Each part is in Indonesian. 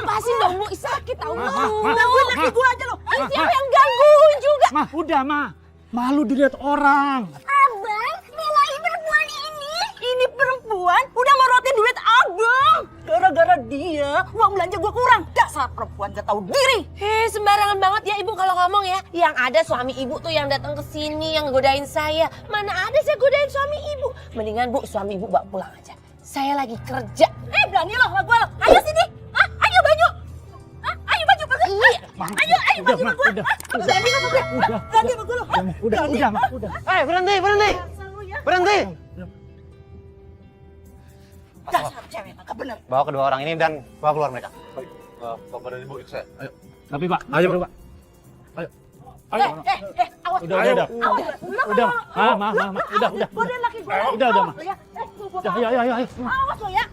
lepasin dong Bu, sakit tau Bu. Gangguin laki gue aja lo. Siapa yang gangguin juga? Mah, udah mah. Malu dilihat orang. Abang, belain perempuan ini. Ini perempuan udah ngorotin duit abang. Gara-gara dia, uang belanja gue kurang. Dasar perempuan gak tahu diri. Sembarangan banget ya Ibu kalau ngomong ya. Yang ada suami Ibu tuh yang datang ke sini, yang godain saya. Mana ada saya godain suami Ibu. Mendingan Bu, suami Ibu bawa pulang aja. Saya lagi kerja. Berani lo sama gue lo. Ayo sini. Ayo baju. Ayo baju bagus. Iya. Ayo baju sama gue. Berani sama gue. Berani sama gue lo. Udah, mah, udah. Berhenti. Berhenti. Dasar cewek kagak bener. Bawa kedua orang ini dan bawa keluar mereka. Bapak dan Ibu ikut saya. Ayo. Tapi Pak, Ayo, Pak. Ayo. Awas. Udah. Udah. Udah. Godain laki gue. Udah, mah. Udah, Ayo. awas lo ya.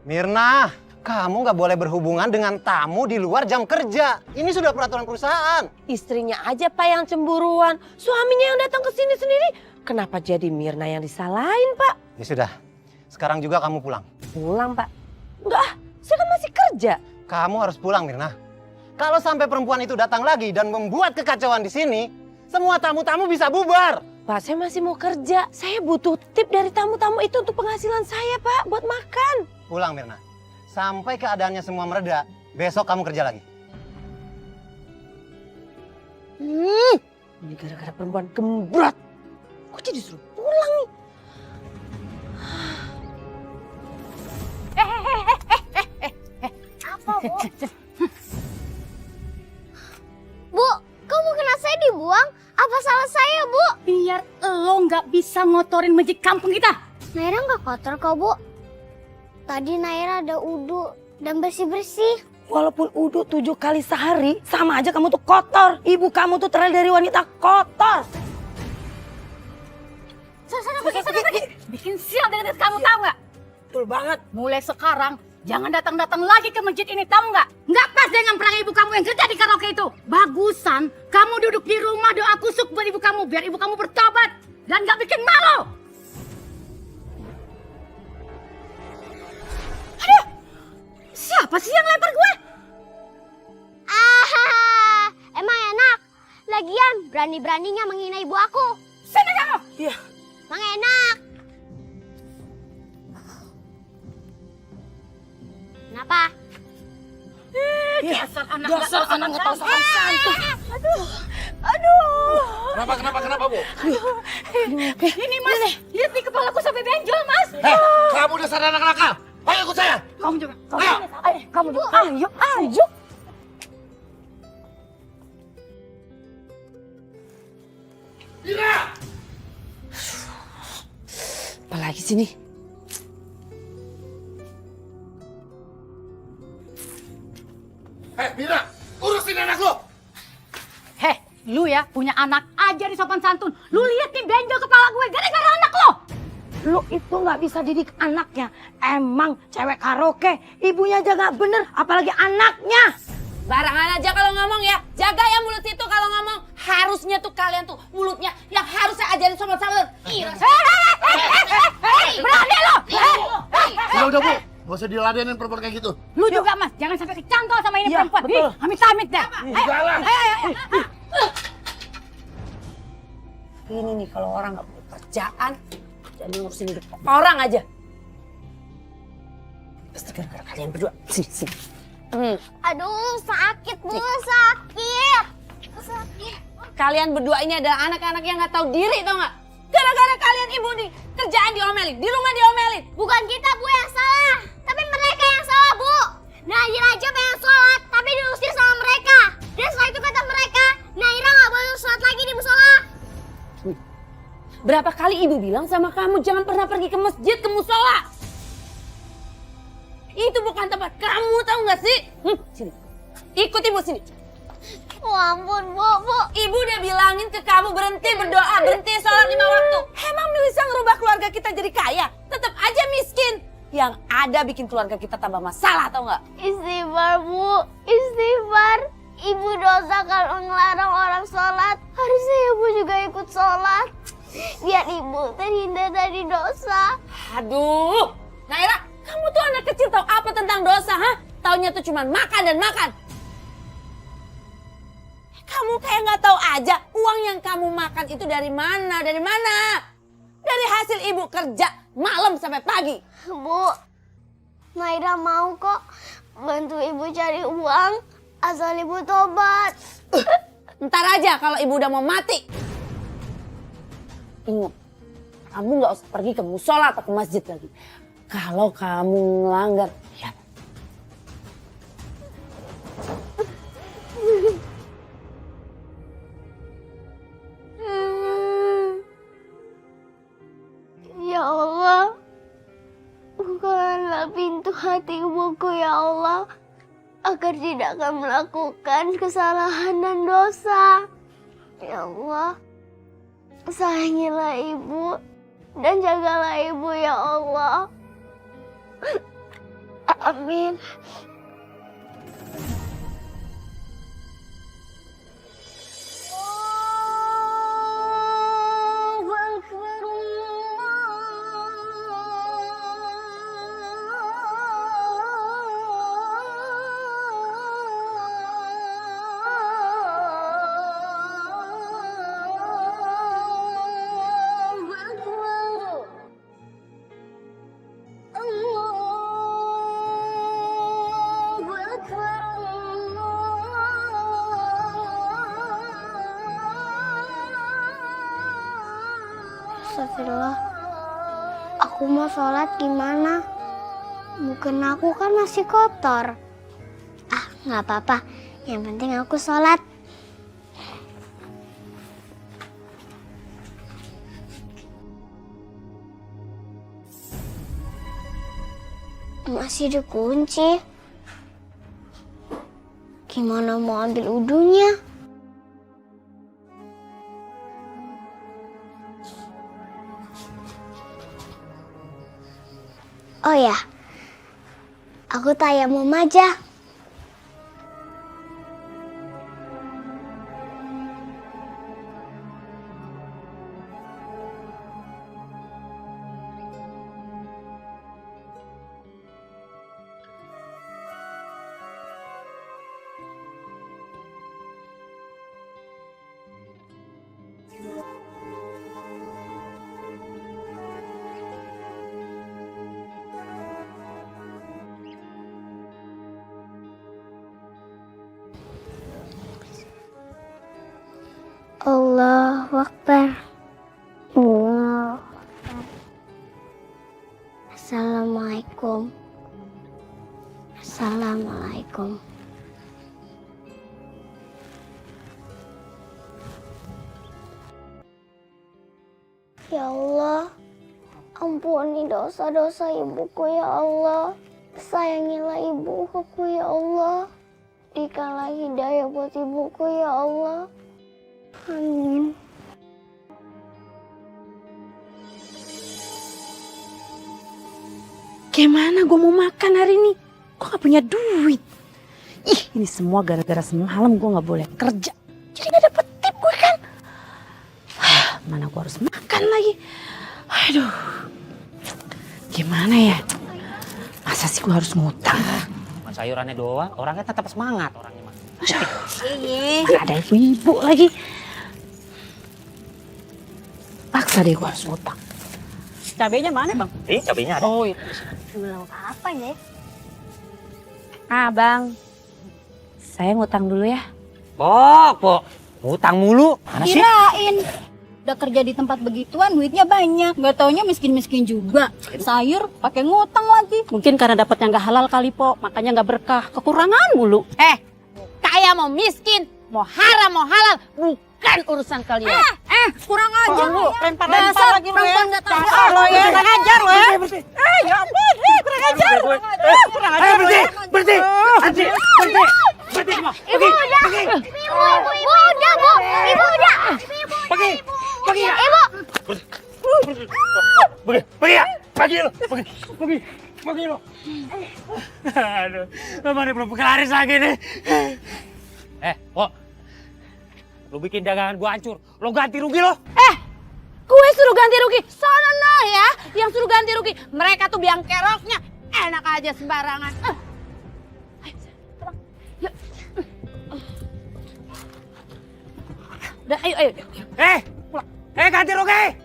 Mirna, kamu nggak boleh berhubungan dengan tamu di luar jam kerja. Ini sudah peraturan perusahaan. Istrinya aja Pak yang cemburuan. Suaminya yang datang ke sini sendiri. Kenapa jadi Mirna yang disalahin Pak? Ya sudah, sekarang juga kamu pulang. Pulang Pak. Enggak, saya kan masih kerja. Kamu harus pulang, Mirna. Kalau sampai perempuan itu datang lagi dan membuat kekacauan di sini, semua tamu-tamu bisa bubar. Pak, saya masih mau kerja. Saya butuh tip dari tamu-tamu itu untuk penghasilan saya, Pak, buat makan. Pulang, Mirna. Sampai keadaannya semua mereda, besok kamu kerja lagi. Ini gara-gara perempuan gembrot. Kok jadi suruh pulang nih? Apa, Bu? Bu, kamu kena saya dibuang? Apa salah saya, Bu? Biar lo nggak bisa ngotorin masjid kampung kita. Naira nggak kotor kok, Bu. Tadi Naira ada udu dan bersih-bersih. Walaupun udah 7 kali sehari, sama aja kamu tuh kotor. Ibu kamu tuh terlahir dari wanita kotor. Sana pergi. Bikin sial dengan kamu, tahu nggak? Betul banget. Mulai sekarang jangan datang-datang lagi ke masjid ini, tahu nggak? Nggak pas dengan perang ibu kamu yang kerja di karaoke itu. Bagusan kamu duduk di rumah doa kusuk buat ibu kamu biar ibu kamu bertobat dan nggak bikin malu. Aduh, siapa sih yang lempar gue? Emang enak. Lagian berani-beraninya menghina ibu aku. Sini kamu. Iya. Emang enak. Kenapa? Dasar anak nggak tahu sopan santun. Kenapa, Bu? Ini mas, lihat nih kepalaku sampai benjol mas. Kamu dasar anak nakal. Ayo ikut saya. Kamu juga. Kamu juga. Ayo. Mira! Apalagi sini? Mira, urusin anak lo. Heh, lu ya punya anak aja di sopan santun. Lu lihat nih benjol kepala gue gara-gara anak lo. Lu itu nggak bisa didik anaknya. Emang cewek karaoke, ibunya aja nggak bener, apalagi anaknya. Barangan aja kalau ngomong ya. Jaga ya mulut itu kalau ngomong. Harusnya tuh kalian tuh mulutnya yang harus saya ajarin sopan santun. Berani lo. Udah, Bu. Gak usah diladenin perempuan kayak gitu. Lu juga mas, jangan sampai kecantol sama ini Iya, perempuan. betul. Amit-amit dah. Enggak lah. Ini nih kalau orang nggak punya kerjaan, jadi ngurusin hidup orang aja. Pasti gara-gara kalian berdua. Sini. Aduh, sakit, Bu. Sakit. Kalian berdua ini adalah anak-anak yang nggak tahu diri, tau nggak? Gara-gara kalian ibu nih, kerjaan diomelin, di rumah diomelin. Bukan kita, Bu, yang salah. Tapi mereka yang salah, Bu. Naira aja pengen sholat, tapi diusir sama mereka. Dan setelah itu kata mereka, Naira nggak boleh sholat lagi di musola. Berapa kali ibu bilang sama kamu jangan pernah pergi ke masjid, ke musola. Itu bukan tempat kamu, tahu nggak sih? Sini, ikut ibu sini. Oh ampun, Bu. Ibu udah bilangin ke kamu berhenti berdoa, berhenti sholat 5 waktu. Emang bisa ngerubah keluarga kita jadi kaya? Tetap aja miskin. Yang ada bikin keluarga kita tambah masalah, tau nggak? Istighfar, Bu. Istighfar. Ibu dosa kalau ngelarang orang sholat. Harusnya ibu juga ikut sholat. Biar ibu terhindar dari dosa. Aduh, Naira, kamu tuh anak kecil tahu apa tentang dosa, ha? taunya tuh cuma makan dan makan. Kamu kayak nggak tahu aja uang yang kamu makan itu dari mana? Dari mana? Dari hasil ibu kerja malam sampai pagi. Bu, Naira mau kok bantu ibu cari uang asal ibu tobat. Ntar aja kalau ibu udah mau mati. Ingat, kamu nggak usah pergi ke musola atau ke masjid lagi. Kalau kamu melanggar, lihat. Ya Allah, bukalah pintu hati ibuku ya Allah, agar tidak akan melakukan kesalahan dan dosa. Ya Allah, sayangilah ibu dan jagalah ibu ya Allah. Amin. Astagfirullah, aku mau sholat gimana? Mungkin aku kan masih kotor. Ah, nggak apa-apa. Yang penting aku sholat. Masih dikunci. Gimana mau ambil wudhunya? Oh ya, aku tayamum aja. Allahu Akbar. Allahu Akbar. Assalamualaikum. Assalamualaikum. Ya Allah, ampuni dosa-dosa ibuku ya Allah. Sayangilah ibuku ya Allah. Berikanlah hidayah buat ibuku ya Allah. Amin. Gimana gue mau makan hari ini? Gue gak punya duit. Ih, ini semua gara-gara semalam gue gak boleh kerja. Jadi gak dapet tip gue kan. Mana gue harus makan lagi. Aduh. Gimana ya? Masa sih gue harus ngutang? Sayurannya doang, orangnya tetap semangat orangnya mah. Iya. Ada ibu-ibu lagi. Paksa deh gue harus ngutang. Cabenya mana bang? Cabenya ada. Oh itu. Belum apa ya? Ah bang, saya ngutang dulu ya. Pok, ngutang mulu. Mana sih? Kirain udah kerja di tempat begituan duitnya banyak, nggak taunya miskin-miskin juga. Sayur pakai ngutang lagi. Mungkin karena dapatnya nggak halal kali, Po. Makanya nggak berkah. Kekurangan mulu. Kaya mau miskin, mau haram mau halal, bukan urusan kalian. Kurang ajar lu. Lempar lagi lu ya. Nggak tahu lo ya. Kurang ajar lo ya. Ya ampun, kurang ajar. Kurang ajar. Berhenti. Ibu udah. Ibu udah, Bu. Ibu udah. Pergi ya. Ibu. Pergi lo. Aduh, mana belum kelaris lagi nih. Pok. Lu bikin dagangan gua hancur. Lu ganti rugi lo. Gue suruh ganti rugi. Sono no ya, yang suruh ganti rugi. Mereka tuh biang keroknya enak aja sembarangan. Udah, ayo. Pulang. Ganti rugi.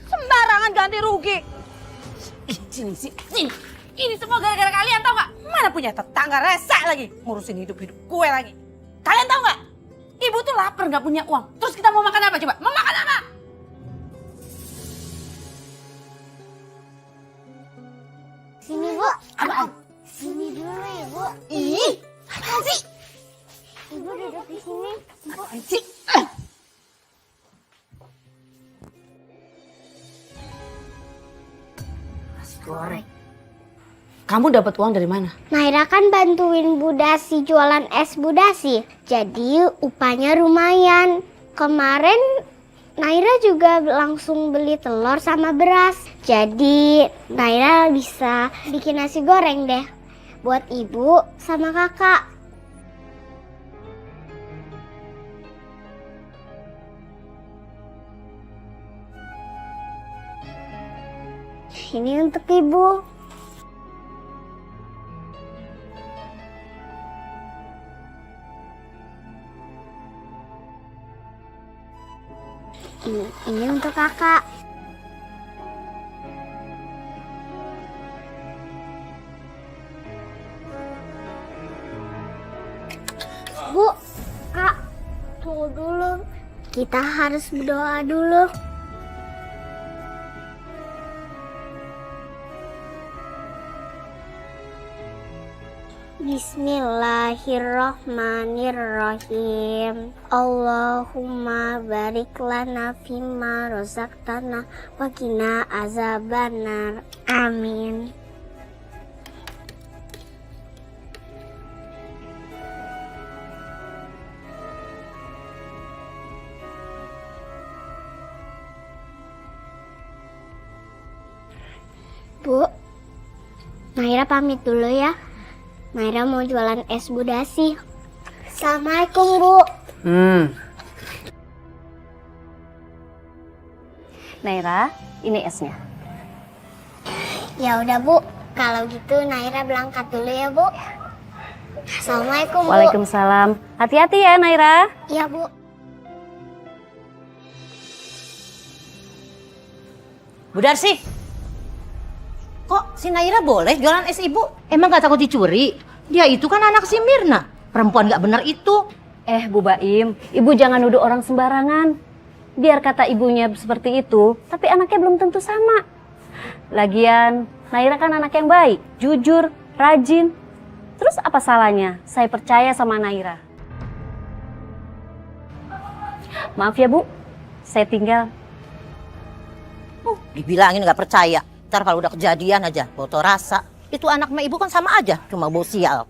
Sembarangan ganti rugi. Sini. Ini semua gara-gara kalian tau gak? Mana punya tetangga rese lagi. Ngurusin hidup gue lagi. Kalian tau gak? Ibu tuh lapar gak punya uang. Terus kita mau makan apa coba? Mau makan apa? Sini, Bu. Apaan? Sini dulu ya, Bu. Ih, apaan sih? Ibu duduk di sini. Apaan sih? Nasi goreng. Kamu dapat uang dari mana? Naira kan bantuin Budasi jualan es Budasi. Jadi upahnya lumayan. Kemarin Naira juga langsung beli telur sama beras. Jadi Naira bisa bikin nasi goreng deh. Buat ibu sama kakak. Ini untuk ibu. Ini untuk kakak. Bu, Kak, tunggu dulu. Kita harus berdoa dulu. Bismillahirrahmanirrahim. Allahumma barik lana fima rozaqtana wa qina azabannar. Amin. Bu, Naira pamit dulu ya. Naira mau jualan es Budasi. Assalamualaikum, Bu. Naira, ini esnya. Ya udah, Bu. Kalau gitu Naira berangkat dulu ya, Bu. Assalamualaikum, Bu. Waalaikumsalam. Hati-hati ya, Naira. Iya, Bu. Bu Darsi, kok si Naira boleh jualan es ibu? Emang gak takut dicuri? Dia itu kan anak si Mirna, perempuan gak benar itu. Bu Baim, ibu jangan nuduh orang sembarangan. Biar kata ibunya seperti itu, tapi anaknya belum tentu sama. Lagian, Naira kan anak yang baik, jujur, rajin. Terus apa salahnya saya percaya sama Naira? Maaf ya, Bu. Saya tinggal. Dibilangin gak percaya. Ntar kalau udah kejadian aja, botol rasa. Itu anak sama ibu kan sama aja, cuma bau sial.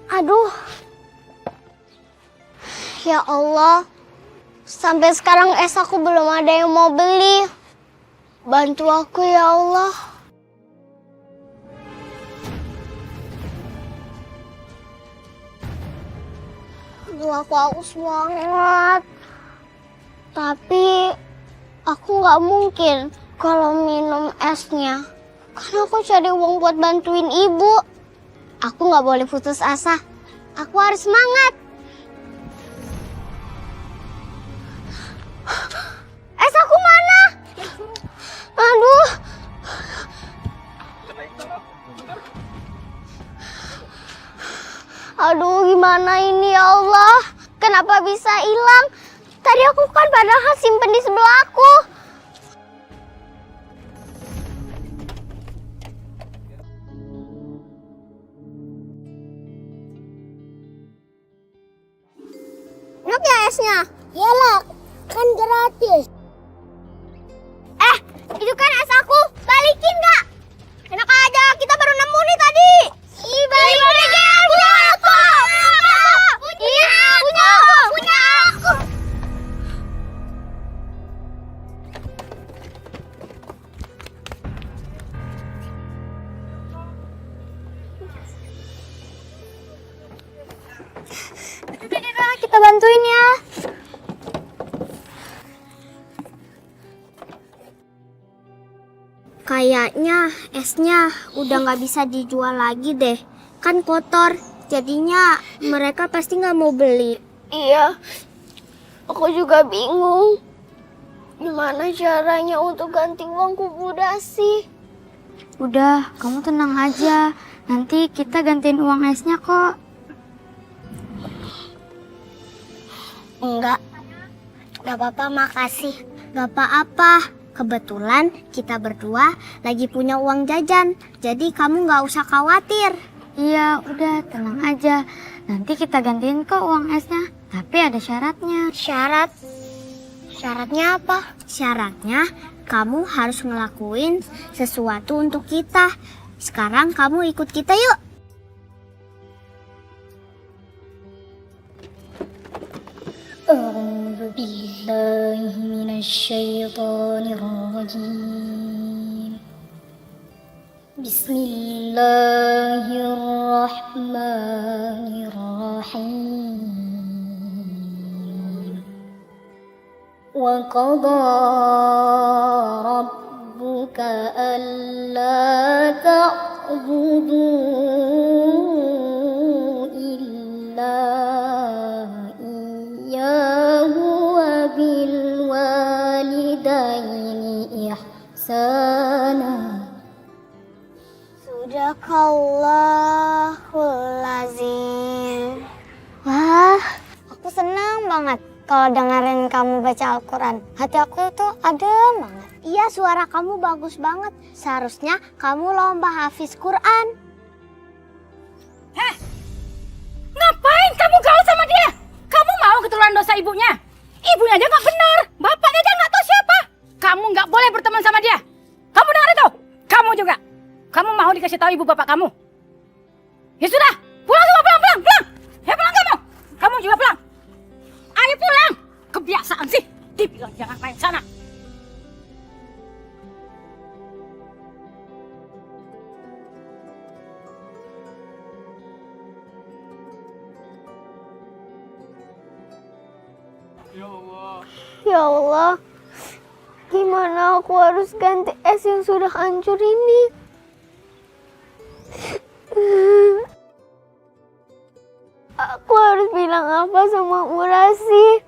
Aduh. Ya Allah. Sampai sekarang es aku belum ada yang mau beli. Bantu aku ya Allah. Aduh, aku haus banget. Tapi aku nggak mungkin kalau minum esnya. Karena aku cari uang buat bantuin ibu. Aku nggak boleh putus asa. Aku harus semangat. Es aku mana? Aduh. Aduh, gimana ini ya Allah? Kenapa bisa hilang? Tadi aku kan padahal simpen di sebelah aku. Enak ya esnya? Iyalah, kan gratis. Itu kan es aku. Balikin nggak? Enak aja, kita baru nemu nih tadi. Balikin aja. Punya aku. Iya, punya aku. Udah, kita bantuin ya. Kayaknya esnya udah nggak bisa dijual lagi deh. Kan kotor. Jadinya mereka pasti nggak mau beli. Iya. Aku juga bingung. Gimana caranya untuk ganti uang Bu Dasi? Udah, kamu tenang aja. Nanti kita gantiin uang esnya kok. Enggak. Gak apa-apa, makasih. Gak apa-apa. Kebetulan kita berdua lagi punya uang jajan. Jadi kamu gak usah khawatir. Iya, udah tenang aja. Nanti kita gantiin kok uang esnya. Tapi ada syaratnya. Syarat? Syaratnya apa? Syaratnya kamu harus ngelakuin sesuatu untuk kita. Sekarang kamu ikut kita yuk. أعوذ بالله من الشيطان الرجيم بسم الله الرحمن الرحيم وقضى ربك ألا تعبدوا إلا وبالوالدين إحسانا Sadaqallahul azim. Wah, aku senang banget kalau dengerin kamu baca Al-Quran. Hati aku tuh adem banget. Iya, suara kamu bagus banget. Seharusnya kamu lomba hafiz Quran. Heh, ngapain kamu gaul sama dia? Kamu mau keturunan dosa ibunya? Ibunya aja nggak benar, bapaknya aja nggak tahu siapa. Kamu nggak boleh berteman sama dia. Kamu dengar itu? Kamu juga. Kamu mau dikasih tahu ibu bapak kamu? Ya sudah, pulang semua, pulang. Ya pulang kamu. Kamu juga pulang. Ayo pulang. Kebiasaan sih, dibilang jangan main sana. Ya Allah, gimana aku harus ganti es yang sudah hancur ini? Aku harus bilang apa sama Bu Rasi?